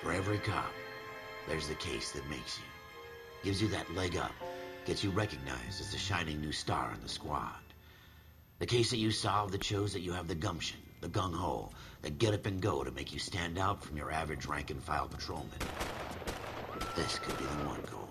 For every cop, there's the case that makes you. Gives you that leg up, gets you recognized as the shining new star in the squad. The case that you solve that shows that you have the gumption, the gung-ho, the get up and go to make you stand out from your average rank-and-file patrolman. This could be the one goal.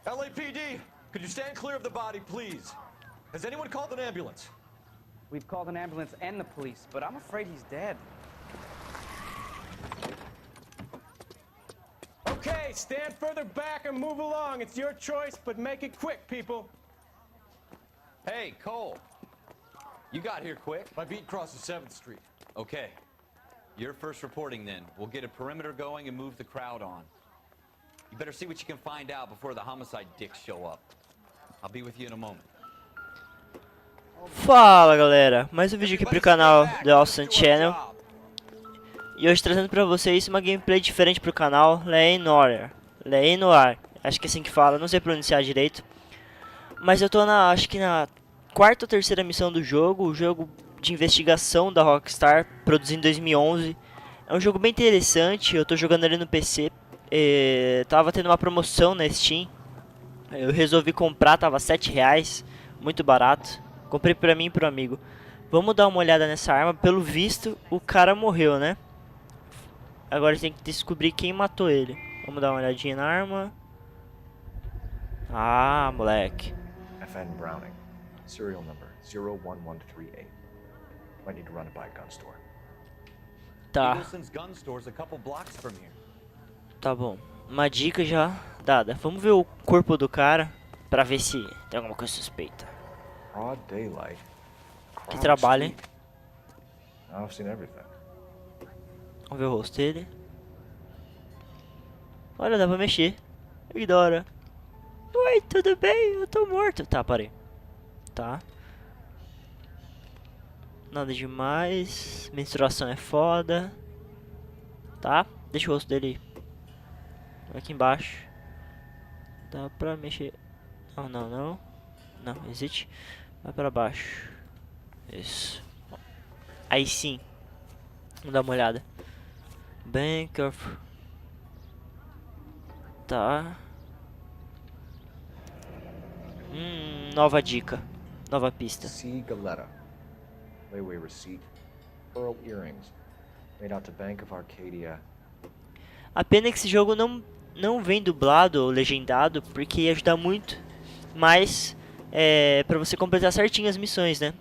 LAPD, could you stand clear of the body, please? Has anyone called an ambulance? We've called an ambulance and the police, but I'm afraid he's dead. Okay, stand further back and move along. It's your choice, but make it quick, people. Hey, Cole. You got here quick. My beat crosses 7th Street. Okay. You're first reporting then. We'll get a perimeter going and move the crowd on. You better see what you can find out before the homicide dicks show up. I'll be with you in a moment. Fala galera, mais um vídeo aqui pro canal do Awesome Channel. E hoje trazendo pra vocês uma gameplay diferente pro canal, Noire. Acho que é assim que fala, não sei pronunciar direito. Mas eu tô acho que na quarta ou terceira missão do jogo, o jogo de investigação da Rockstar, produzido em 2011. É um jogo bem interessante, eu tô jogando ele no PC. Tava tendo uma promoção na Steam. Eu resolvi comprar, tava R$7, muito barato. Comprei pra mim e pro amigo. Vamos dar uma olhada nessa arma. Pelo visto, o cara morreu, né? Agora tem que descobrir quem matou ele. Vamos dar uma olhadinha na arma. Ah, moleque. FN Browning, serial number 01138. Might need to run it by a gun store. Tá. Eagleson's gun store's a couple blocks from here. Tá bom. Uma dica já dada. Vamos ver o corpo do cara pra ver se tem alguma coisa suspeita. Broad daylight. Que trabalho, hein? I've seen everything. Vamos ver o rosto dele. Olha, dá pra mexer. Ignora. Oi, tudo bem? Eu tô morto. Tá, parei. Tá. Nada demais. Menstruação é foda. Tá. Deixa o rosto dele aqui embaixo. Dá pra mexer. Não, não, não. Não, existe. Vai pra baixo. Isso. Aí sim. Vamos dar uma olhada. Bem careful. Tá. Nova dica. Nova pista. C. Galetta. Layaway receipt. Pearl earrings. Made out to Bank of Arcadia. A pena é que esse jogo não vem dublado ou legendado, porque ia ajudar muito. Mas pra você completar certinho as missões, né?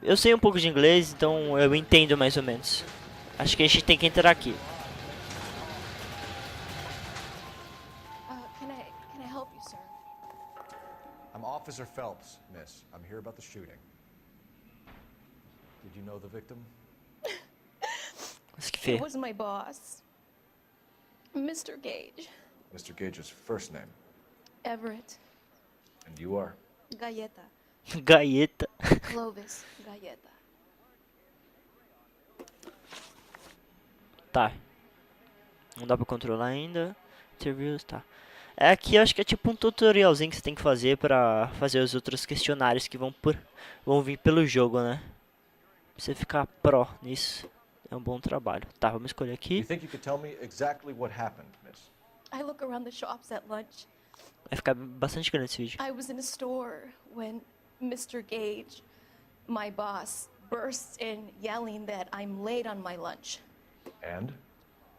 Eu sei um pouco de inglês, então eu entendo mais ou menos. Acho que a gente tem que entrar aqui. Can I help you, sir? I'm Officer Phelps, miss. I'm here about the shooting. Did you know the victim? Mas que feio. It was my boss, Mr. Gage. Mr. Gage's first name. Everett. And you are? Galleta. Galleta. Clovis Galleta. Tá. Não dá pra controlar ainda. Interviews, tá. Aqui eu acho que é tipo um tutorialzinho que você tem que fazer pra fazer os outros questionários que vão vir pelo jogo, né? Pra você ficar pró nisso. É um bom trabalho. Tá, vamos escolher aqui. You think you could tell me exactly what happened, miss? I look around the shops at lunch. Vai ficar bastante grande esse vídeo. I was in a store when Mr. Gage, my boss, bursts in yelling that I'm late on my lunch. And?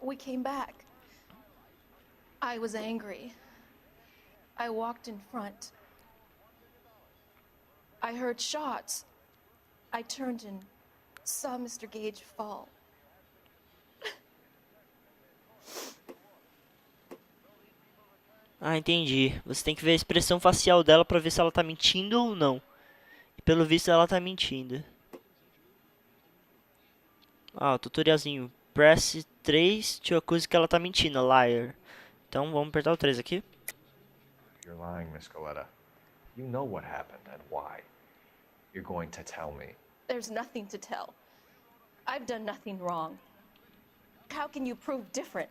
We came back. I was angry. I walked in front. I heard shots. I turned and saw Mr. Gage fall. Ah, entendi. Você tem que ver a expressão facial dela pra ver se ela tá mentindo ou não. E pelo visto ela tá mentindo. Ah, tutorialzinho. Press 3 to acuse que ela tá mentindo, liar. Então vamos apertar o 3 aqui. You're lying, Miss Galetta. You know what happened and why. You're going to tell me. There's nothing to tell. I've done nothing wrong. How can you prove different?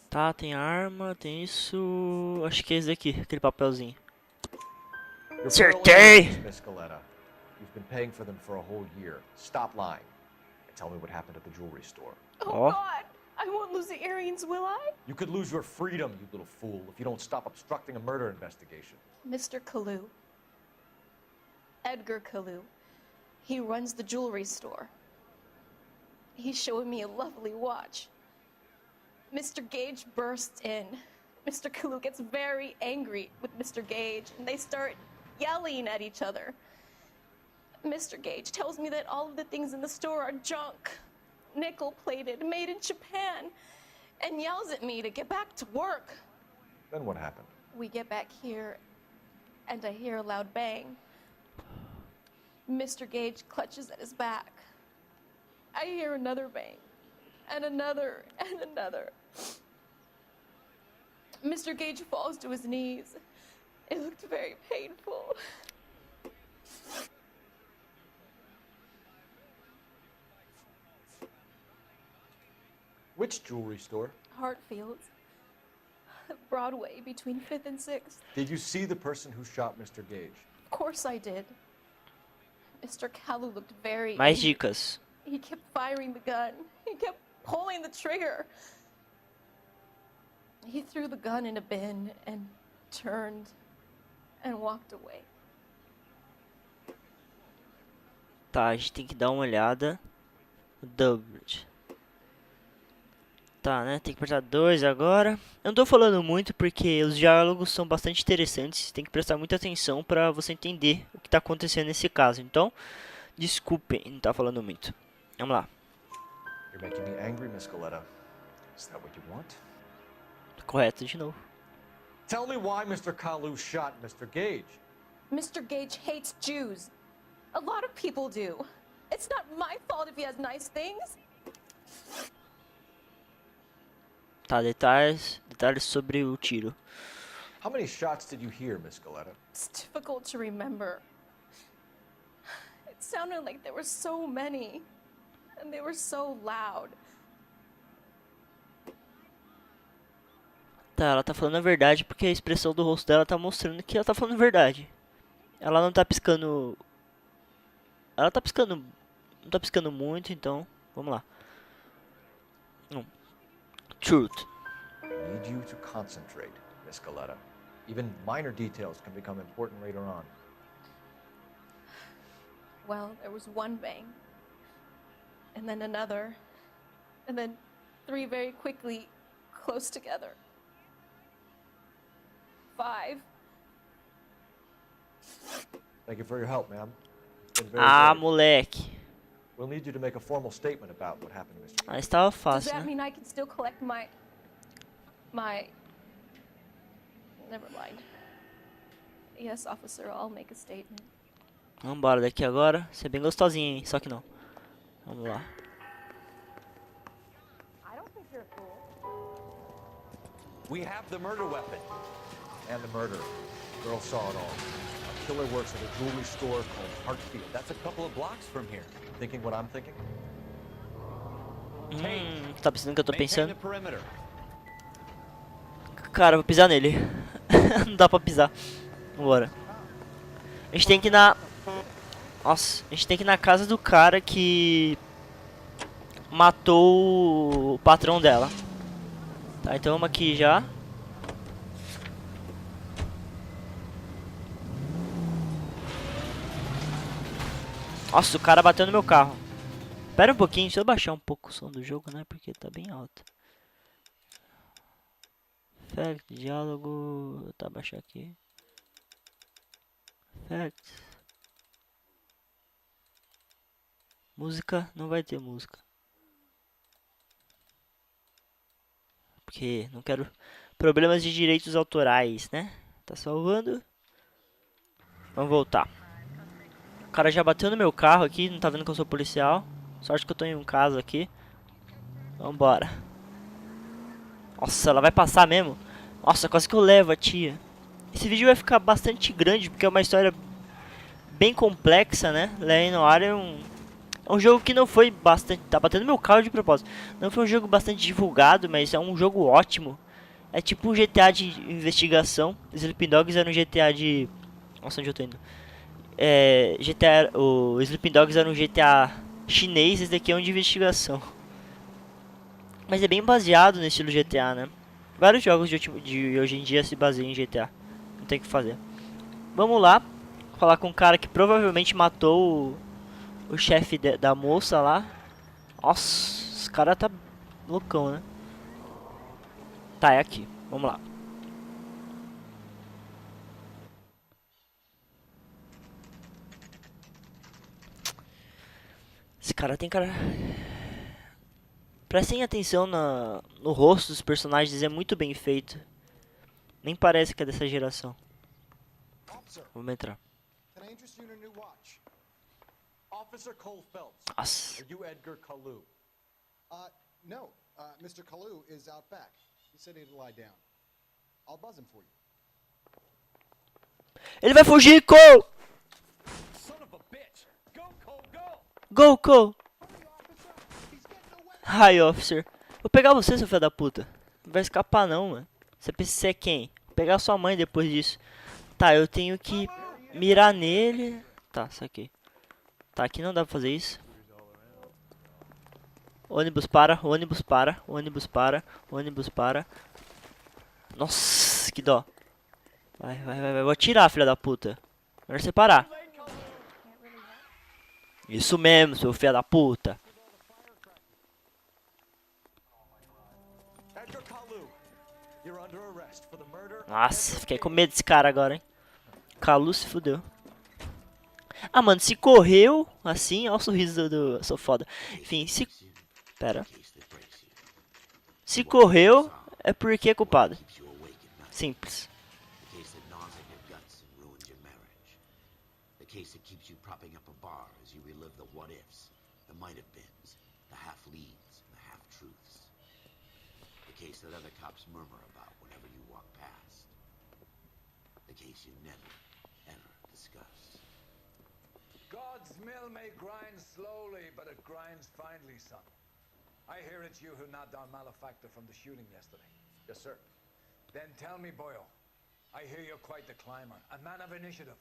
Tá, tem arma, tem isso. Acho que é esse daqui, aquele papelzinho. Your Acertei! pearl earrings, Miss Scaletta. You've been paying for them for a whole year. Stop lying and tell me what happened at the jewelry store. Oh, Oh. God. I won't lose the earrings, will I? You could lose your freedom, you little fool, if you don't stop obstructing a murder investigation. Mr. Kalu. Edgar Kalu. He runs the jewelry store. He's showing me a lovely watch. Mr. Gage bursts in. Mr. Kalu gets very angry with Mr. Gage, and they start yelling at each other. Mr. Gage tells me that all of the things in the store are junk, nickel-plated, made in Japan, and yells at me to get back to work. Then what happened? We get back here, and I hear a loud bang. Mr. Gage clutches at his back. I hear another bang, and another, and another. Mr. Gage falls to his knees. It looked very painful. Which jewelry store? Hartfield's. Broadway, between 5th and 6th. Did you see the person who shot Mr. Gage? Of course I did. Mr. Kalu looked very Mais angry. dicas. He kept firing the gun. He kept pulling the trigger. He threw the gun in a bin and turned and walked away. Tá, a gente tem que dar uma olhada no Double. Tá, né? Tem que apertar 2 agora. Eu não tô falando muito porque os diálogos são bastante interessantes. Tem que prestar muita atenção pra você entender o que tá acontecendo nesse caso. Então, desculpem não tá falando muito. Vamos lá. You're making me angry, Miss Scaletta. Is that what you want? Correto de novo. Tell me why Mr. Kalu shot Mr. Gage. Mr. Gage hates Jews. A lot of people do. It's not my fault if he has nice things. Tá, detalhes sobre o tiro. How many shots did you hear, Miss Scaletta? It's difficult to remember. It sounded like there were so many, and they were so loud. Tá, ela tá falando a verdade porque a expressão do rosto dela tá mostrando que ela tá falando a verdade. Ela não tá piscando... Ela tá piscando... Não tá piscando muito, então... Vamos lá. Truth. I need you to concentrate, Miss Scaletta. Even minor details can become important later on. Well, there was one bang, and then another, and then 3 very quickly, close together. 5. Thank you for your help, ma'am. It's been very Ah, brave. moleque. We'll need you to make a formal statement about what happened to Mr. Ah, estava Does fácil, that né? mean I can still collect my... Never mind. Yes, officer, I'll make a statement. Vambora daqui agora. Você é bem gostosinha, hein? Só que não. Vamos lá. I don't think you're a fool. We have the murder weapon. And the murder. The girl saw it all. A killer works at a jewelry store called Hartfield. That's a couple of blocks from here. Thinking what I'm thinking? Tá pensando que eu tô Maintain pensando? the perimeter. Cara, eu vou pisar nele. Não dá pra pisar. Vambora. A gente tem que ir na... Nossa, a gente tem que ir na casa do cara que... matou o patrão dela. Tá, então vamos aqui já. Nossa, o cara bateu no meu carro. Espera um pouquinho, deixa eu baixar um pouco o som do jogo, né? Porque tá bem alto. Effect, diálogo... Tá, baixar aqui. Effect. Música, não vai ter música. Porque não quero problemas de direitos autorais, né? Tá salvando. Vamos voltar. O cara já bateu no meu carro aqui, não tá vendo que eu sou policial. Sorte que eu tô em um caso aqui. Vambora. Nossa, ela vai passar mesmo. Nossa, quase que eu levo a tia. Esse vídeo vai ficar bastante grande, porque é uma história bem complexa, né? Noire é um jogo que não foi bastante... Tá batendo meu carro de propósito. Não foi um jogo bastante divulgado, mas é um jogo ótimo. É tipo um GTA de investigação. Sleeping Dogs era um GTA de Nossa, onde eu tô indo? GTA, o Sleeping Dogs era um GTA chinês, esse daqui é um de investigação. Mas é bem baseado no estilo GTA, né? Vários jogos de hoje em dia se baseiam em GTA. Não tem o que fazer. Vamos lá. Falar com um cara que provavelmente matou o chefe da moça lá. Nossa, esse cara tá loucão, né? Tá, é aqui. Vamos lá. Esse cara tem cara... Prestem atenção no rosto dos personagens, é muito bem feito. Nem parece que é dessa geração. Vamos entrar. Officer Cole Phelps. Nossa. Are you Edgar Kalu? No. Mr. Kalu is out back. He said he'd lie down. I'll buzz him for you. Ele vai fugir, Cole! Son of a bitch! Go, Cole, go! Go, Cole! Hi, officer. Vou pegar você, seu filho da puta. Não vai escapar não, mano. Você pensa que você é quem? Vou pegar sua mãe depois disso. Tá, eu tenho que mirar nele. Tá, saquei. Tá, aqui não dá pra fazer isso. Ônibus para, ônibus para, ônibus para, ônibus para. Nossa, que dó. Vai, vai, vai, vai. Vou atirar, filha da puta. Melhor você parar. Isso mesmo, seu filho da puta. Nossa, fiquei com medo desse cara agora, hein. Kalu se fudeu. Ah, mano, se correu assim, ó o sorriso do... Sou foda. Enfim, se... Pera. Se correu, é porque é culpado. Simples. God's mill may grind slowly, but it grinds finely, son. I hear it's you who knocked down Malefactor from the shooting yesterday. Yes, sir. Then tell me, Boyle, I hear you're quite the climber, a man of initiative.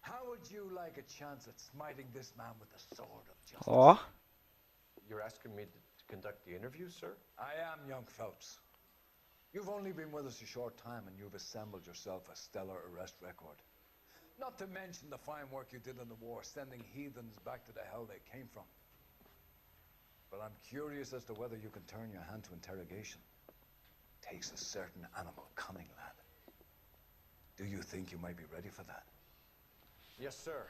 How would you like a chance at smiting this man with the sword of justice? Ó. You're asking me to conduct the interview, sir? I am, young Phelps. You've only been with us a short time and you've assembled yourself a stellar arrest record. Not to mention the fine work you did in the war, sending heathens back to the hell they came from. But I'm curious as to whether you can turn your hand to interrogation. Takes a certain animal cunning, lad. Do you think you might be ready for that? Yes, sir.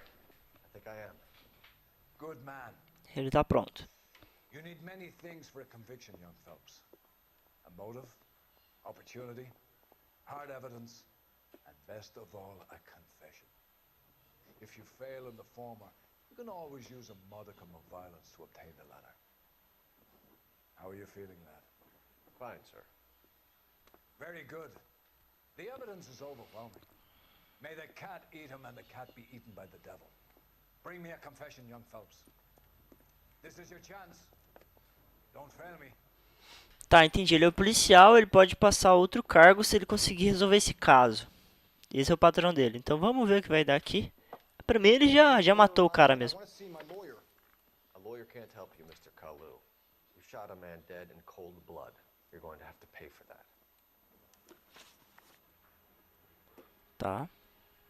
I think I am. Good man. Ele tá pronto. You need many things for a conviction, young Phelps. A motive, opportunity, hard evidence, and best of all, a confession. If you fail in the former, you can always use a modicum of violence to obtain the latter. How are you feeling, lad? Fine, sir. Very good. The evidence is overwhelming. May the cat eat him and the cat be eaten by the devil. Bring me a confession, young Phelps. This is your chance. Don't fail me. Tá, entendi. Ele é o policial, ele pode passar outro cargo se ele conseguir resolver esse caso. Esse é o patrão dele. Então vamos ver o que vai dar aqui. Pra mim ele já matou o cara mesmo. A lawyer can't help you, Mr. Kalu. You shot a man dead in cold blood. You're going to have to pay for that. Tá.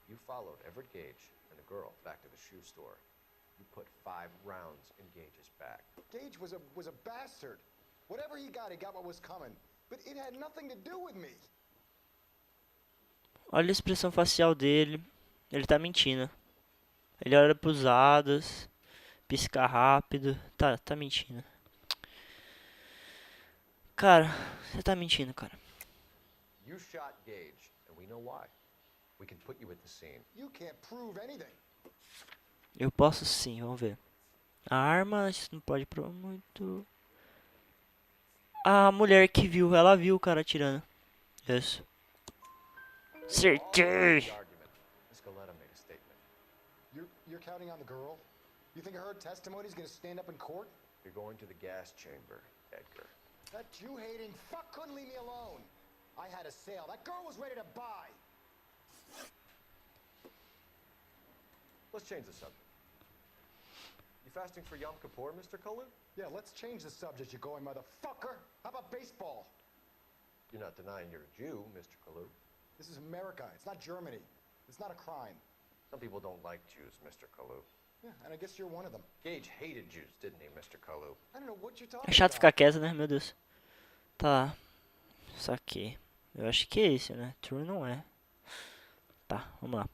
You followed Everett Gage and a girl back to the shoe store. You put 5 rounds in Gage's back. Gage was a bastard. Whatever he got what was coming. But it had nothing to do with me. Olha a expressão facial dele. Ele tá mentindo. Ele olha pros lados. Pisca rápido. Tá mentindo. Cara, você tá mentindo, cara. You shot Gage, and we know why. We can put you at the scene. You can't prove anything. Eu posso sim, vamos ver. A arma, isso não pode provar muito. A mulher que viu, ela viu o cara atirando. Isso. Acertei! You're counting on the girl? You think her testimony is going to stand up in court? You're going to the gas chamber, Edgar. That Jew-hating fuck couldn't leave me alone. I had a sale. That girl was ready to buy. Let's change the subject. You fasting for Yom Kippur, Mr. Kalu? Yeah, let's change the subject, you going motherfucker. How about baseball? You're not denying you're a Jew, Mr. Kalu. This is America. It's not Germany. It's not a crime. Some people don't like Jews, Mr. Kalu. Yeah, and I guess you're one of them. Gage hated Jews, didn't he, Mr. Kalu? I don't know what you're É talking chato about. ficar quieto, né? Meu Deus. Tá. Saquei. Eu acho que é esse, né? True não é. Tá, vamos lá.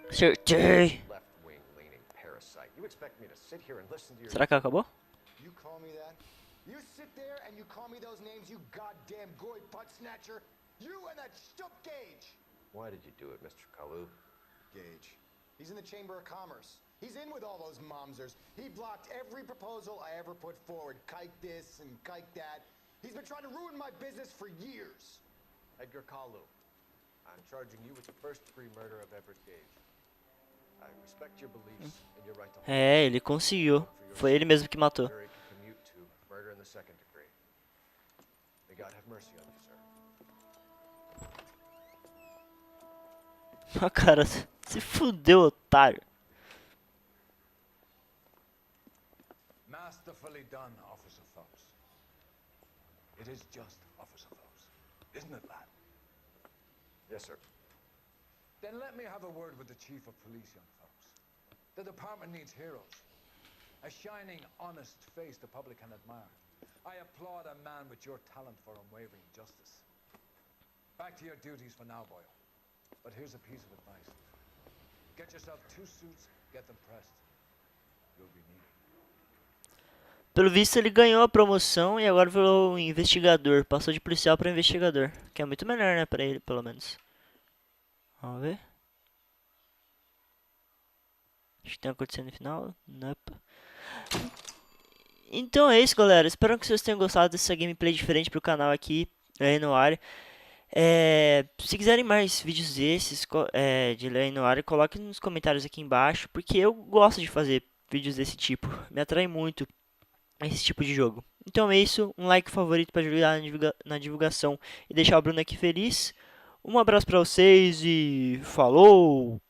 Acertei! Left-wing leaning parasite. You expect me to sit here and listen to your... Será que acabou? You call me that? You sit there and you call me those names, you goddamn goy butt snatcher? You and that stup Gage! Why did you do it, Mr. Kalu? Gage. He's in the Chamber of Commerce. He's in with all those momsers. He blocked every proposal I ever put forward. Kike this and kike that. He's been trying to ruin my business for years. Edgar Kalu, I'm charging you with the first-degree murder of Everett Gage. I respect your beliefs and your right to... É, ele conseguiu. Foi ele mesmo que matou. Jury can commute to murder in the second degree. May God have mercy on you, sir. Ah, cara, se fudeu, otário. Masterfully done, Officer Phelps. It is just, Officer Phelps. Isn't it, lad? Yes, sir. Then let me have a word with the Chief of Police, young Phelps. The department needs heroes. A shining, honest face the public can admire. I applaud a man with your talent for unwavering justice. Back to your duties for now, Boyle. But here's a piece of advice. Get yourself 2 suits, get them pressed. You'll be needed. Pelo visto ele ganhou a promoção e agora virou investigador. Passou de policial para investigador. Que é muito melhor, né, pra ele, pelo menos. Vamos ver. Acho que tem acontecendo no final. Nope. Então é isso, galera. Espero que vocês tenham gostado dessa gameplay diferente pro canal aqui, Noire. Se quiserem mais vídeos desses de Noire, coloquem nos comentários aqui embaixo, porque eu gosto de fazer vídeos desse tipo. Me atrai muito esse tipo de jogo. Então é isso. Um like favorito para ajudar na divulgação e deixar o Bruno aqui feliz. Um abraço pra vocês e falou!